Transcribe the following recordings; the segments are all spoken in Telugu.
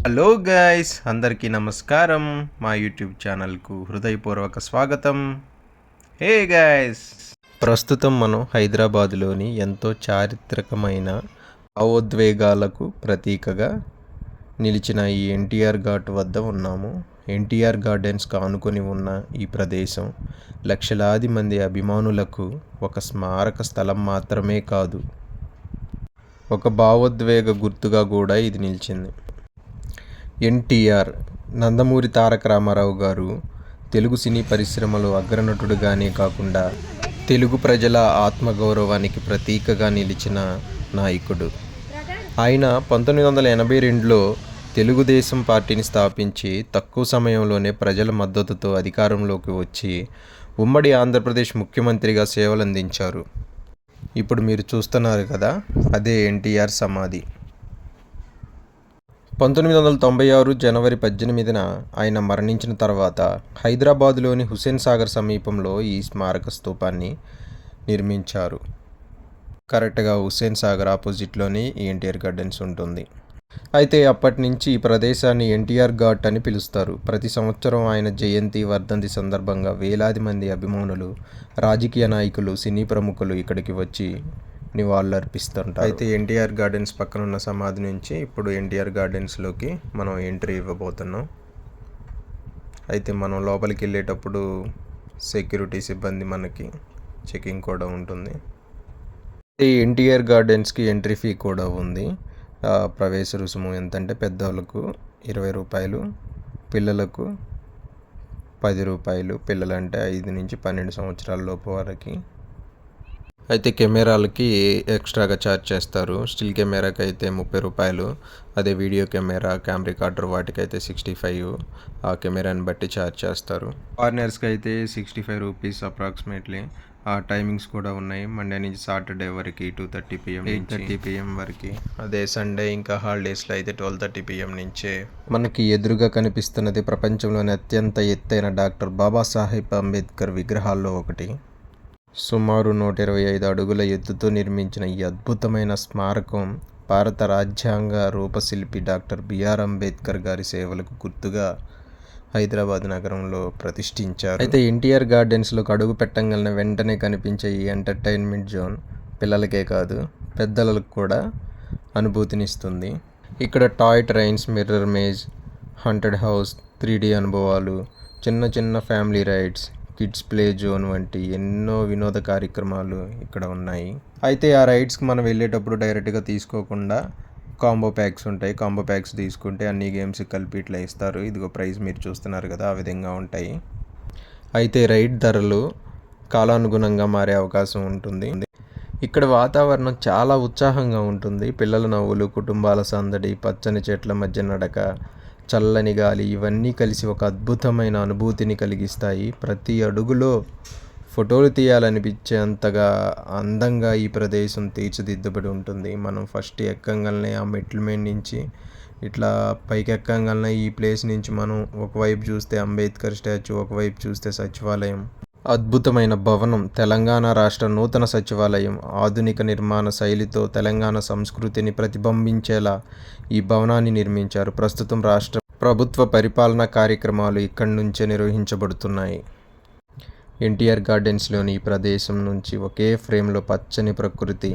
హలో గైస్, అందరికీ నమస్కారం. మా యూట్యూబ్ ఛానల్కు హృదయపూర్వక స్వాగతం. హే గైస్, ప్రస్తుతం మనం హైదరాబాదులోని ఎంతో చారిత్రకమైన భావోద్వేగాలకు ప్రతీకగా నిలిచిన ఈ ఎన్టీఆర్ ఘాట్ వద్ద ఉన్నాము. ఎన్టీఆర్ గార్డెన్స్కి ఆనుకొని ఉన్న ఈ ప్రదేశం లక్షలాది మంది అభిమానులకు ఒక స్మారక స్థలం మాత్రమే కాదు, ఒక భావోద్వేగ గుర్తుగా కూడా ఇది నిలిచింది. ఎన్టీఆర్ నందమూరి తారక రామారావు గారు తెలుగు సినీ పరిశ్రమలో అగ్రనటుడుగానే కాకుండా తెలుగు ప్రజల ఆత్మగౌరవానికి ప్రతీకగా నిలిచిన నాయకుడు. ఆయన 1982లో తెలుగుదేశం పార్టీని స్థాపించి తక్కువ సమయంలోనే ప్రజల మద్దతుతో అధికారంలోకి వచ్చి ఉమ్మడి ఆంధ్రప్రదేశ్ ముఖ్యమంత్రిగా సేవలందించారు. ఇప్పుడు మీరు చూస్తున్నారు కదా, అదే ఎన్టీఆర్ సమాధి. 1996 జనవరి 18న ఆయన మరణించిన తర్వాత హైదరాబాదులోని హుస్సేన్ సాగర్ సమీపంలో ఈ స్మారక స్తూపాన్ని నిర్మించారు. కరెక్ట్గా హుస్సేన్ సాగర్ ఆపోజిట్లోని ఈ ఎన్టీఆర్ గార్డెన్స్ ఉంటుంది. అయితే అప్పటి నుంచి ఈ ప్రదేశాన్ని ఎన్టీఆర్ ఘాట్ అని పిలుస్తారు. ప్రతి సంవత్సరం ఆయన జయంతి, వర్ధంతి సందర్భంగా వేలాది మంది అభిమానులు, రాజకీయ నాయకులు, సినీ ప్రముఖులు ఇక్కడికి వచ్చి నివాళులు అర్పిస్తుంటారు. అయితే ఎన్టీఆర్ గార్డెన్స్ పక్కన ఉన్న సమాధి నుంచి ఇప్పుడు ఎన్టీఆర్ గార్డెన్స్లోకి మనం ఎంట్రీ ఇవ్వబోతున్నాం. అయితే మనం లోపలికి వెళ్ళేటప్పుడు సెక్యూరిటీ సిబ్బంది మనకి చెకింగ్ కూడా ఉంటుంది. ఈ ఎన్టీఆర్ గార్డెన్స్కి ఎంట్రీ ఫీ కూడా ఉంది. ప్రవేశ రుసుము ఎంతంటే పెద్దవాళ్ళకు 20 రూపాయలు, పిల్లలకు 10 రూపాయలు. పిల్లలంటే 5 నుంచి 12 సంవత్సరాల లోపు వారికి. అయితే కెమెరాలకి ఎక్స్ట్రాగా ఛార్జ్ చేస్తారు. స్టిల్ కెమెరాకి అయితే 30 రూపాయలు, అదే వీడియో కెమెరా, రికార్డర్ వాటికైతే 65. ఆ కెమెరాని బట్టి ఛార్జ్ చేస్తారు. ఫారినర్స్కి అయితే 65 రూపీస్ అప్రాక్సిమేట్లీ. ఆ టైమింగ్స్ కూడా ఉన్నాయి. మండే నుంచి సాటర్డే వరకు 2:30 PM, 8:30 PM వరకు. అదే సండే ఇంకా హాలిడేస్లో అయితే 12:30 PM నుంచే. మనకి ఎదురుగా కనిపిస్తున్నది ప్రపంచంలోని అత్యంత ఎత్తైన డాక్టర్ బాబాసాహెబ్ అంబేద్కర్ విగ్రహాల్లో ఒకటి. సుమారు 125 అడుగుల ఎత్తుతో నిర్మించిన ఈ అద్భుతమైన స్మారకం భారత రాజ్యాంగ రూపశిల్పి డాక్టర్ బిఆర్ అంబేద్కర్ గారి సేవలకు గుర్తుగా హైదరాబాద్ నగరంలో ప్రతిష్ఠించారు. అయితే ఎన్టీఆర్ గార్డెన్స్లోకి అడుగు పెట్టగలన వెంటనే కనిపించే ఈ ఎంటర్టైన్మెంట్ జోన్ పిల్లలకే కాదు, పెద్దలకు కూడా అనుభూతినిస్తుంది. ఇక్కడ toy trains, mirror maze, haunted house, 3D అనుభవాలు, చిన్న చిన్న family rides, kids play zone వంటి ఎన్నో వినోద కార్యక్రమాలు ఇక్కడ ఉన్నాయి. అయితే ఆ రైడ్స్కి మనం వెళ్ళేటప్పుడు డైరెక్ట్గా తీసుకోకుండా కాంబో ప్యాక్స్ ఉంటాయి. కాంబో ప్యాక్స్ తీసుకుంటే అన్ని గేమ్స్ కలిపి ఇట్లా ఇస్తారు. ఇదిగో ప్రైస్ మీరు చూస్తున్నారు కదా, ఆ విధంగా ఉంటాయి. అయితే రైడ్ ధరలు కాలానుగుణంగా మారే అవకాశం ఉంటుంది. ఇక్కడ వాతావరణం చాలా ఉత్సాహంగా ఉంటుంది. పిల్లల నవ్వులు, కుటుంబాల సందడి, పచ్చని చెట్ల మధ్య నడక, చల్లని గాలి ఇవన్నీ కలిసి ఒక అద్భుతమైన అనుభూతిని కలిగిస్తాయి. ప్రతి అడుగులో ఫోటోలు తీయాలనిపించేంతగా అందంగా ఈ ప్రదేశం తీర్చిదిద్దబడి ఉంటుంది. మనం ఫస్ట్ ఎక్కంగానే ఆ మెట్ల మీద నుంచి ఇట్లా పైకి ఎక్కంగానే ఈ ప్లేస్ నుంచి మనం ఒకవైపు చూస్తే అంబేద్కర్ స్టాచ్యూ, ఒకవైపు చూస్తే సచివాలయం. అద్భుతమైన భవనం, తెలంగాణ రాష్ట్ర నూతన సచివాలయం ఆధునిక నిర్మాణ శైలితో తెలంగాణ సంస్కృతిని ప్రతిబింబించేలా ఈ భవనాన్ని నిర్మించారు. ప్రస్తుతం రాష్ట్ర ప్రభుత్వ పరిపాలనా కార్యక్రమాలు ఇక్కడి నుంచే నిర్వహించబడుతున్నాయి. ఎన్టీఆర్ గార్డెన్స్లోని ఈ ప్రదేశం నుంచి ఒకే ఫ్రేమ్లో పచ్చని ప్రకృతి,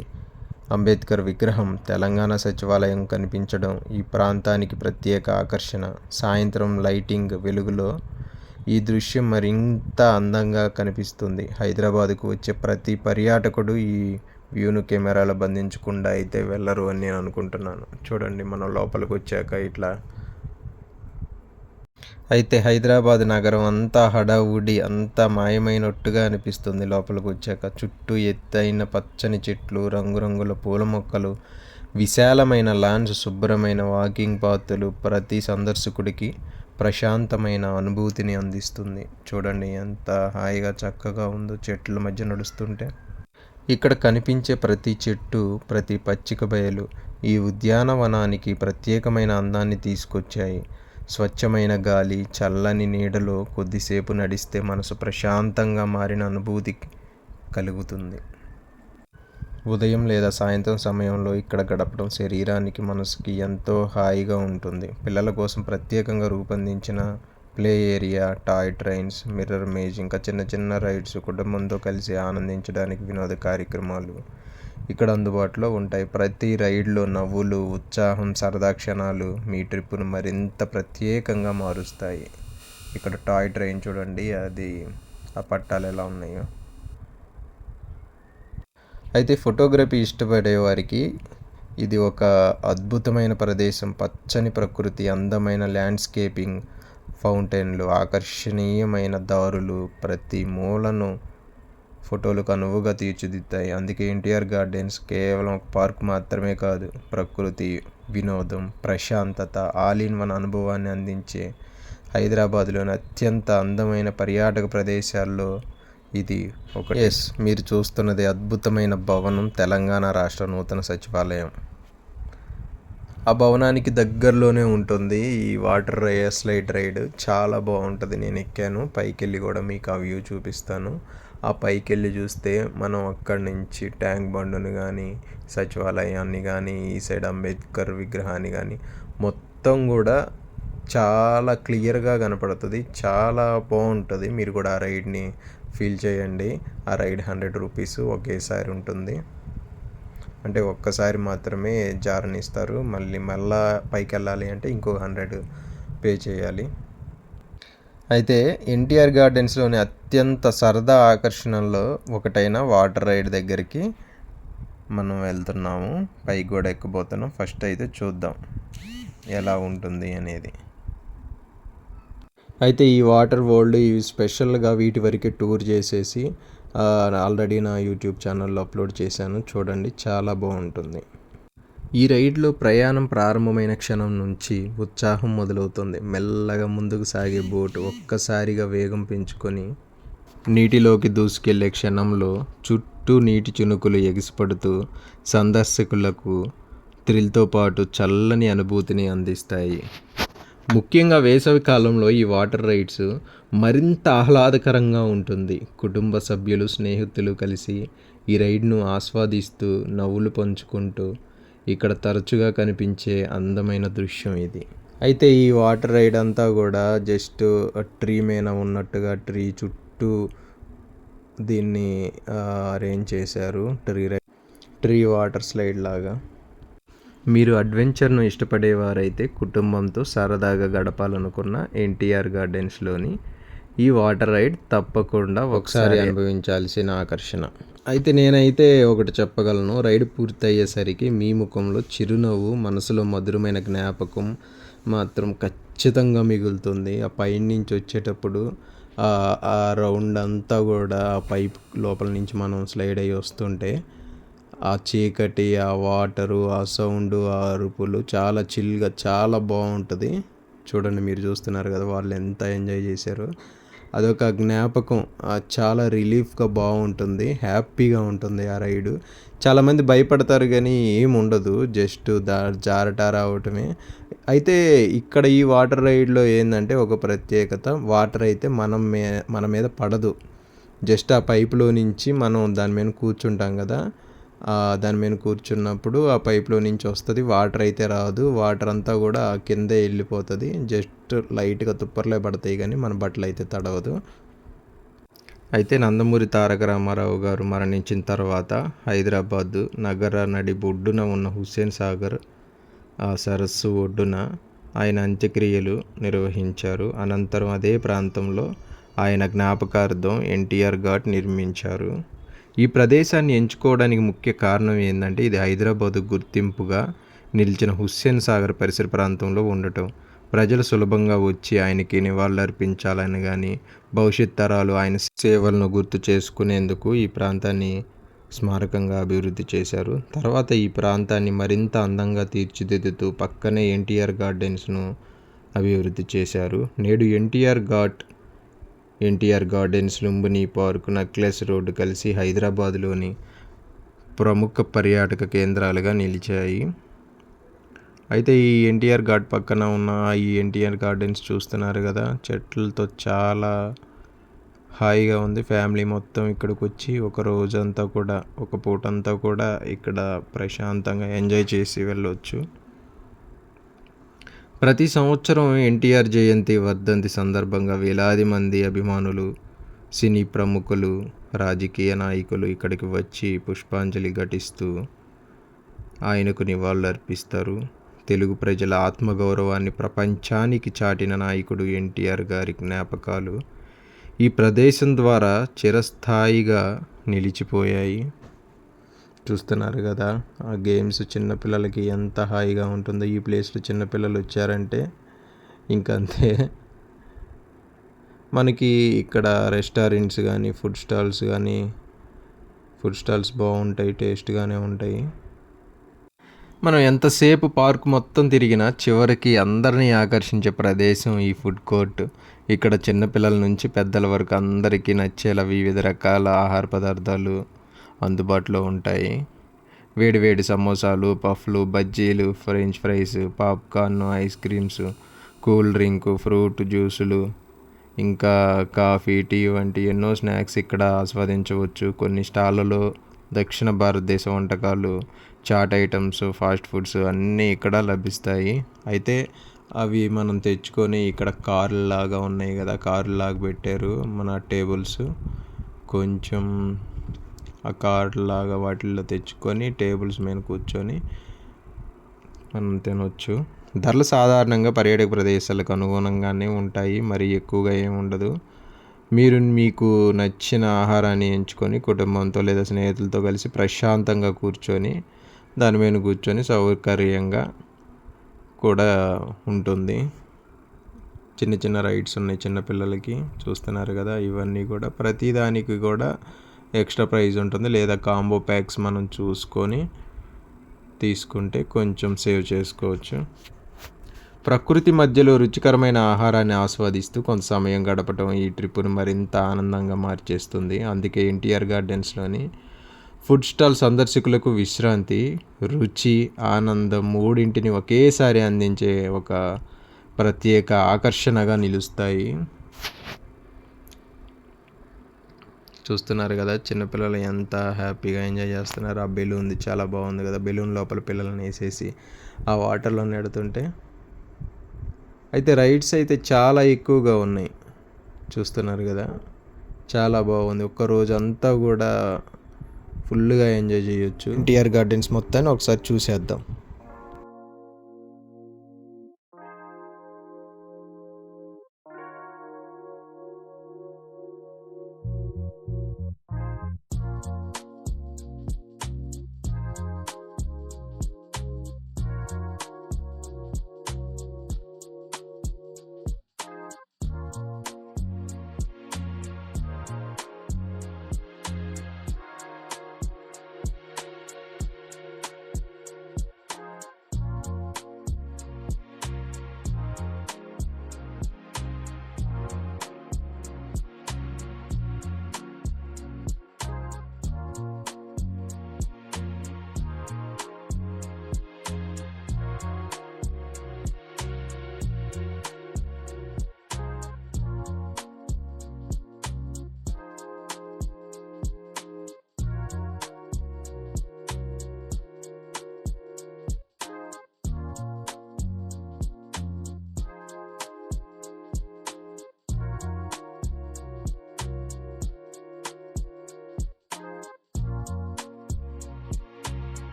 అంబేద్కర్ విగ్రహం, తెలంగాణ సచివాలయం కనిపించడం ఈ ప్రాంతానికి ప్రత్యేక ఆకర్షణ. సాయంత్రం లైటింగ్ వెలుగులో ఈ దృశ్యం మరింత అందంగా కనిపిస్తుంది. హైదరాబాద్కు వచ్చే ప్రతి పర్యాటకుడు ఈ వ్యూను కెమెరాలో బంధించకుండా అయితే వెళ్ళరు అని నేను అనుకుంటున్నాను. చూడండి, మనం లోపలికి వచ్చాక ఇట్లా. అయితే హైదరాబాద్ నగరం అంతా హడావుడి, అంతా మాయమైనట్టుగా అనిపిస్తుంది లోపలికి వచ్చాక. చుట్టూ ఎత్తైన పచ్చని చెట్లు, రంగురంగుల పూల మొక్కలు, విశాలమైన లాన్స్, శుభ్రమైన వాకింగ్ పాతులు ప్రతి సందర్శకుడికి ప్రశాంతమైన అనుభూతిని అందిస్తుంది. చూడండి ఎంత హాయిగా చక్కగా ఉందో చెట్ల మధ్య నడుస్తుంటే. ఇక్కడ కనిపించే ప్రతి చెట్టు, ప్రతి పచ్చిక బయలు ఈ ఉద్యానవనానికి ప్రత్యేకమైన అందాన్ని తీసుకొచ్చాయి. స్వచ్ఛమైన గాలి, చల్లని నీడలో కొద్దిసేపు నడిస్తే మనసు ప్రశాంతంగా మారిన అనుభూతి కలుగుతుంది. ఉదయం లేదా సాయంత్రం సమయంలో ఇక్కడ గడపడం శరీరానికి మనసుకి ఎంతో హాయిగా ఉంటుంది. పిల్లల కోసం ప్రత్యేకంగా రూపొందించిన play area, toy trains, mirror maze, ఇంకా చిన్న చిన్న రైడ్స్, కుటుంబంతో కలిసి ఆనందించడానికి వినోద కార్యక్రమాలు ఇక్కడ అందుబాటులో ఉంటాయి. ప్రతి రైడ్లో నవ్వులు, ఉత్సాహం, సరదా క్షణాలు మీ ట్రిప్పును మరింత ప్రత్యేకంగా మారుస్తాయి. ఇక్కడ టాయ్ ట్రైన్ చూడండి, అది ఆ పట్టాలు ఎలా ఉన్నాయో. అయితే ఫోటోగ్రఫీ ఇష్టపడే వారికి ఇది ఒక అద్భుతమైన ప్రదేశం. పచ్చని ప్రకృతి, అందమైన ల్యాండ్స్కేపింగ్, ఫౌంటైన్లు, ఆకర్షణీయమైన దారులు ప్రతి మూలను ఫోటోలకు అనువుగా తీర్చిదిద్దాయి. అందుకే ఎన్టీఆర్ గార్డెన్స్ కేవలం ఒక పార్క్ మాత్రమే కాదు, ప్రకృతి, వినోదం, ప్రశాంతత, ఆల్ ఇన్ వన్ అనుభవాన్ని అందించే హైదరాబాద్లోని అత్యంత అందమైన పర్యాటక ప్రదేశాల్లో ఇది ఒకటి. మీరు చూస్తున్నది అద్భుతమైన భవనం, తెలంగాణ రాష్ట్ర నూతన సచివాలయం. ఆ భవనానికి దగ్గరలోనే ఉంటుంది ఈ వాటర్ స్లైడ్ రైడ్. చాలా బాగుంటుంది. నేను ఎక్కాను, పైకి వెళ్ళి కూడా మీకు ఆ వ్యూ చూపిస్తాను. ఆ పైకి వెళ్ళి చూస్తే మనం అక్కడి నుంచి ట్యాంక్ బండుని కానీ, సచివాలయాన్ని కానీ, ఈ సైడ్ అంబేద్కర్ విగ్రహాన్ని కానీ మొత్తం కూడా చాలా క్లియర్గా కనపడుతుంది. చాలా బాగుంటుంది. మీరు కూడా ఆ రైడ్ని ఫీల్ చేయండి. ఆ రైడ్ 100 రూపీస్ ఒకేసారి ఉంటుంది. అంటే ఒక్కసారి మాత్రమే జారనిస్తారు. మళ్ళా పైకి వెళ్ళాలి అంటే ఇంకో 100 పే చేయాలి. అయితే ఎన్టీఆర్ గార్డెన్స్లోని అత్యంత సరదా ఆకర్షణల్లో ఒకటైన వాటర్ రైడ్ దగ్గరికి మనం వెళ్తున్నాము. పైకి కూడా ఎక్కబోతున్నాం. ఫస్ట్ అయితే చూద్దాం ఎలా ఉంటుంది అనేది. అయితే ఈ వాటర్ వరల్డ్ ఇవి స్పెషల్గా వీటి వరకే టూర్ చేసేసి ఆల్రెడీ నా యూట్యూబ్ ఛానల్లో అప్లోడ్ చేశాను, చూడండి, చాలా బాగుంటుంది. ఈ రైడ్లో ప్రయాణం ప్రారంభమైన క్షణం నుంచి ఉత్సాహం మొదలవుతుంది. మెల్లగా ముందుకు సాగే బోటు ఒక్కసారిగా వేగం పెంచుకొని నీటిలోకి దూసుకెళ్లే క్షణంలో చుట్టూ నీటి చినుకులు ఎగిసిపడుతూ సందర్శకులకు థ్రిల్తో పాటు చల్లని అనుభూతిని అందిస్తాయి. ముఖ్యంగా వేసవి కాలంలో ఈ వాటర్ రైడ్స్ మరింత ఆహ్లాదకరంగా ఉంటుంది. కుటుంబ సభ్యులు, స్నేహితులు కలిసి ఈ రైడ్ను ఆస్వాదిస్తూ నవ్వులు పంచుకుంటూ ఇక్కడ తరచుగా కనిపించే అందమైన దృశ్యం ఇది. అయితే ఈ వాటర్ రైడ్ అంతా కూడా జస్ట్ ట్రీ మీద ఉన్నట్టుగా ట్రీ చుట్టూ దీన్ని అరేంజ్ చేశారు. ట్రీ వాటర్ స్లైడ్ లాగా. మీరు అడ్వెంచర్ను ఇష్టపడేవారైతే కుటుంబంతో సరదాగా గడపాలనుకున్న ఎన్టీఆర్ గార్డెన్స్లోని ఈ వాటర్ రైడ్ తప్పకుండా ఒకసారి అనుభవించాల్సిన ఆకర్షణ. అయితే నేనైతే ఒకటి చెప్పగలను, రైడ్ పూర్తయ్యేసరికి మీ ముఖంలో చిరునవ్వు, మనసులో మధురమైన జ్ఞాపకం మాత్రం ఖచ్చితంగా మిగులుతుంది. ఆ పైన నుంచి వచ్చేటప్పుడు ఆ రౌండ్ అంతా కూడా ఆ పైప్ లోపల నుంచి మనం స్లైడ్ అయ్యి వస్తుంటే ఆ చీకటి, ఆ వాటరు, ఆ సౌండ్, ఆ అరుపులు చాలా చిల్గా చాలా బాగుంటుంది. చూడండి, మీరు చూస్తున్నారు కదా వాళ్ళు ఎంత ఎంజాయ్ చేశారో. అదొక జ్ఞాపకం. చాలా రిలీఫ్గా బాగుంటుంది, హ్యాపీగా ఉంటుంది ఆ రైడు. చాలామంది భయపడతారు కానీ ఏముండదు, జస్ట్ జారట రావటమే. అయితే ఇక్కడ ఈ వాటర్ రైడ్లో ఏంటంటే ఒక ప్రత్యేకత, వాటర్ అయితే మన మీద పడదు. జస్ట్ ఆ పైపులో నుంచి మనం దాని మీద కూర్చుంటాం కదా, దాని మీద కూర్చున్నప్పుడు ఆ పైప్లో నుంచి వస్తుంది. వాటర్ అయితే రాదు, వాటర్ అంతా కూడా కిందే వెళ్ళిపోతుంది. జస్ట్ లైట్గా తుప్పర్లే పడతాయి కానీ మన బట్టలు అయితే తడవదు. అయితే నందమూరి తారక రామారావు గారు మరణించిన తర్వాత హైదరాబాద్ నగర నడిబొడ్డున ఉన్న హుస్సేన్ సాగర్ ఆ సరస్సు ఒడ్డున ఆయన అంత్యక్రియలు నిర్వహించారు. అనంతరం అదే ప్రాంతంలో ఆయన జ్ఞాపకార్థం ఎన్టీఆర్ ఘాట్ నిర్మించారు. ఈ ప్రదేశాన్ని ఎంచుకోవడానికి ముఖ్య కారణం ఏంటంటే ఇది హైదరాబాదు గుర్తింపుగా నిలిచిన హుస్సేన్ సాగర్ పరిసర ప్రాంతంలో ఉండటం. ప్రజలు సులభంగా వచ్చి ఆయనకి నివాళులర్పించాలని కానీ, భవిష్యత్ తరాలు ఆయన సేవలను గుర్తు చేసుకునేందుకు ఈ ప్రాంతాన్ని స్మారకంగా అభివృద్ధి చేశారు. తర్వాత ఈ ప్రాంతాన్ని మరింత అందంగా తీర్చిదిద్దుతూ పక్కనే ఎన్టీఆర్ గార్డెన్స్ను అభివృద్ధి చేశారు. నేడు NTR gardens, Lumbini park, necklace road కలిసి హైదరాబాద్లోని ప్రముఖ పర్యాటక కేంద్రాలుగా నిలిచాయి. అయితే ఈ ఎన్టీఆర్ ఘాట్ పక్కన ఉన్న ఈ ఎన్టీఆర్ గార్డెన్స్ చూస్తున్నారు కదా, చెట్లతో చాలా హాయిగా ఉంది. ఫ్యామిలీ మొత్తం ఇక్కడికి వచ్చి ఒక రోజంతా కూడా, ఒక పూటంతా కూడా ఇక్కడ ప్రశాంతంగా ఎంజాయ్ చేసి వెళ్ళొచ్చు. ప్రతి సంవత్సరం ఎన్టీఆర్ జయంతి వర్ధంతి సందర్భంగా వేలాది మంది అభిమానులు, సినీ ప్రముఖులు, రాజకీయ నాయకులు ఇక్కడికి వచ్చి పుష్పాంజలి ఘటిస్తూ ఆయనకు నివాళులర్పిస్తారు. తెలుగు ప్రజల ఆత్మగౌరవాన్ని ప్రపంచానికి చాటిన నాయకుడు ఎన్టీఆర్ గారి జ్ఞాపకాలు ఈ ప్రదేశం ద్వారా చిరస్థాయిగా నిలిచిపోయాయి. చూస్తున్నారు కదా ఆ గేమ్స్, చిన్నపిల్లలకి ఎంత హాయిగా ఉంటుందో. ఈ ప్లేస్లో చిన్నపిల్లలు వచ్చారంటే ఇంకంతే. మనకి ఇక్కడ రెస్టారెంట్స్ కానీ, ఫుడ్ స్టాల్స్ బాగుంటాయి, టేస్ట్గానే ఉంటాయి. మనం ఎంతసేపు పార్క్ మొత్తం తిరిగినా చివరికి అందరినీ ఆకర్షించే ప్రదేశం ఈ ఫుడ్ కోర్ట్. ఇక్కడ చిన్నపిల్లల నుంచి పెద్దల వరకు అందరికీ నచ్చేలా వివిధ రకాల ఆహార పదార్థాలు అందుబాటులో ఉంటాయి. వేడివేడి సమోసాలు, పఫ్లు, బజ్జీలు, French fries, popcorn, ice creams, cool drink, fruit జ్యూసులు, ఇంకా కాఫీ, టీ వంటి ఎన్నో స్నాక్స్ ఇక్కడ ఆస్వాదించవచ్చు. కొన్ని స్టాళ్ళలో దక్షిణ భారతదేశ వంటకాలు, చాట్ ఐటమ్స్, ఫాస్ట్ ఫుడ్స్ అన్నీ ఇక్కడ లభిస్తాయి. అయితే అవి మనం తెచ్చుకొని ఇక్కడ కార్లాగా ఉన్నాయి కదా, కార్లాగా పెట్టారు మన టేబుల్స్. కొంచెం ఆ కార్లాగా వాటిల్లో తెచ్చుకొని టేబుల్స్ మీద కూర్చొని మనం తినొచ్చు. ధరలు సాధారణంగా పర్యాటక ప్రదేశాలకు అనుగుణంగానే ఉంటాయి, మరీ ఎక్కువగా ఏమి ఉండదు. మీకు నచ్చిన ఆహారాన్ని ఎంచుకొని కుటుంబంతో లేదా స్నేహితులతో కలిసి ప్రశాంతంగా కూర్చొని దాని మీద కూర్చొని సౌకర్యంగా కూడా ఉంటుంది. చిన్న చిన్న రైడ్స్ ఉన్నాయి చిన్నపిల్లలకి, చూస్తున్నారు కదా. ఇవన్నీ కూడా ప్రతిదానికి కూడా ఎక్స్ట్రా ప్రైస్ ఉంటుంది, లేదా కాంబో ప్యాక్స్ మనం చూసుకొని తీసుకుంటే కొంచెం సేవ్ చేసుకోవచ్చు. ప్రకృతి మధ్యలో రుచికరమైన ఆహారాన్ని ఆస్వాదిస్తూ కొంత సమయం గడపడం ఈ ట్రిప్పును మరింత ఆనందంగా మార్చేస్తుంది. అందుకే ఎన్టీఆర్ గార్డెన్స్లోని ఫుడ్ స్టాల్ సందర్శకులకు విశ్రాంతి, రుచి, ఆనందం మూడింటిని ఒకేసారి అందించే ఒక ప్రత్యేక ఆకర్షణగా నిలుస్తాయి. చూస్తున్నారు కదా చిన్నపిల్లలు ఎంత హ్యాపీగా ఎంజాయ్ చేస్తున్నారు. ఆ బెలూన్ చాలా బాగుంది కదా, బెలూన్ లోపల పిల్లల్ని వేసేసి ఆ వాటర్లో నెడుతుంటే. అయితే రైడ్స్ అయితే చాలా ఎక్కువగా ఉన్నాయి, చూస్తున్నారు కదా. చాలా బాగుంది. ఒక్కరోజు అంతా కూడా ఫుల్గా ఎంజాయ్ చేయొచ్చు. ఎన్టీఆర్ గార్డెన్స్ మొత్తాన్ని ఒకసారి చూసేద్దాం.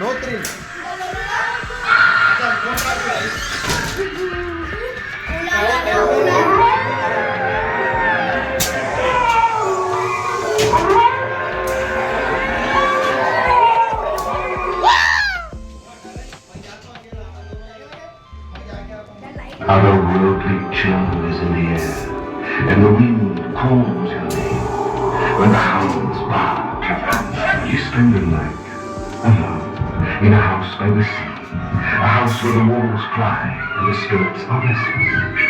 No thrill. Otherworldly chill is in the air, and the wind calls your name. When the hounds bark, you spend the night alone in a house by the sea, a house where the walls cry and the spirits are restless.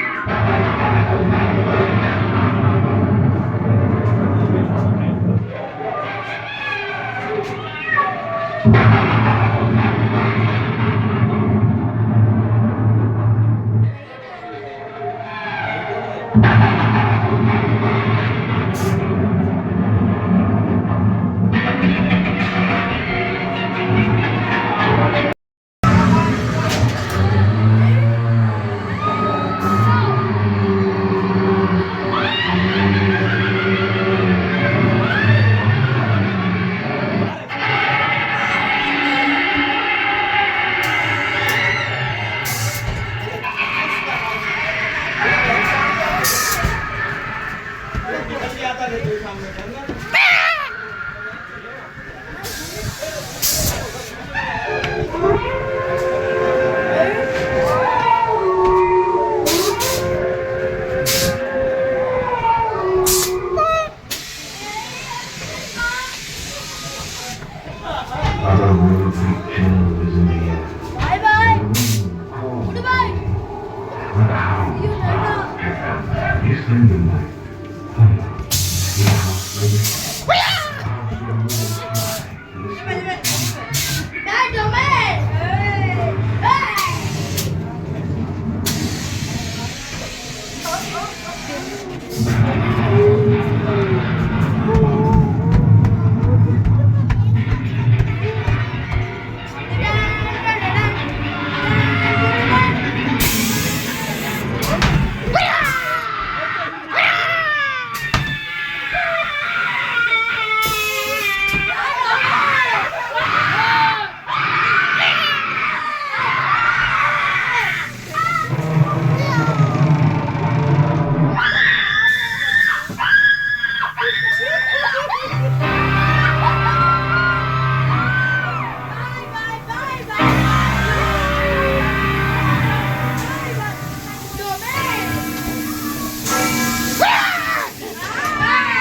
Otherworldly chill is in the air. And the wind calls your name. When the hounds bark, you spend the night alone in a house by the sea, a house where the walls cry and the spirits are restless.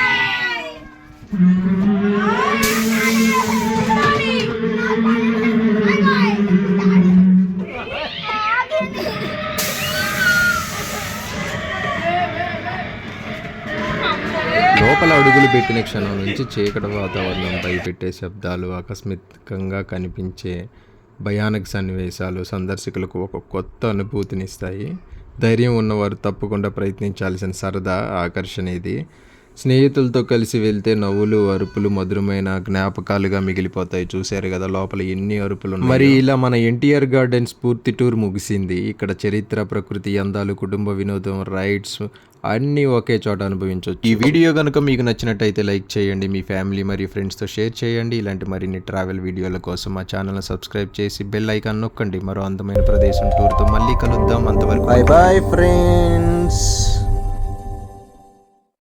లోపల అడుగులు పెట్టిన క్షణం నుంచి చీకటి వాతావరణం, భయపెట్టే శబ్దాలు, ఆకస్మికంగా కనిపించే భయానక సన్నివేశాలు సందర్శకులకు ఒక కొత్త అనుభూతినిస్తాయి. ధైర్యం ఉన్నవారు తప్పకుండా ప్రయత్నించాల్సిన సరదా ఆకర్షణ ఇది. స్నేహితులతో కలిసి వెళ్తే నవ్వులు, అరుపులు మధురమైన జ్ఞాపకాలుగా మిగిలిపోతాయి. చూశారు కదా లోపల ఎన్ని అరుపులు. మరి ఇలా మన ఎన్టీఆర్ గార్డెన్స్ పూర్తి టూర్ ముగిసింది. ఇక్కడ చరిత్ర, ప్రకృతి అందాలు, కుటుంబ వినోదం, రైడ్స్ అన్నీ ఒకే చోట అనుభవించవచ్చు. ఈ వీడియో కనుక మీకు నచ్చినట్టయితే లైక్ చేయండి, మీ ఫ్యామిలీ మరియు ఫ్రెండ్స్తో షేర్ చేయండి. ఇలాంటి మరిన్ని ట్రావెల్ వీడియోల కోసం మా ఛానల్ని సబ్స్క్రైబ్ చేసి బెల్ ఐకాన్ నొక్కండి. మరో అందమైన ప్రదేశం టూర్తో మళ్ళీ కలుద్దాం. అంతవరకు బై బై ఫ్రెండ్స్.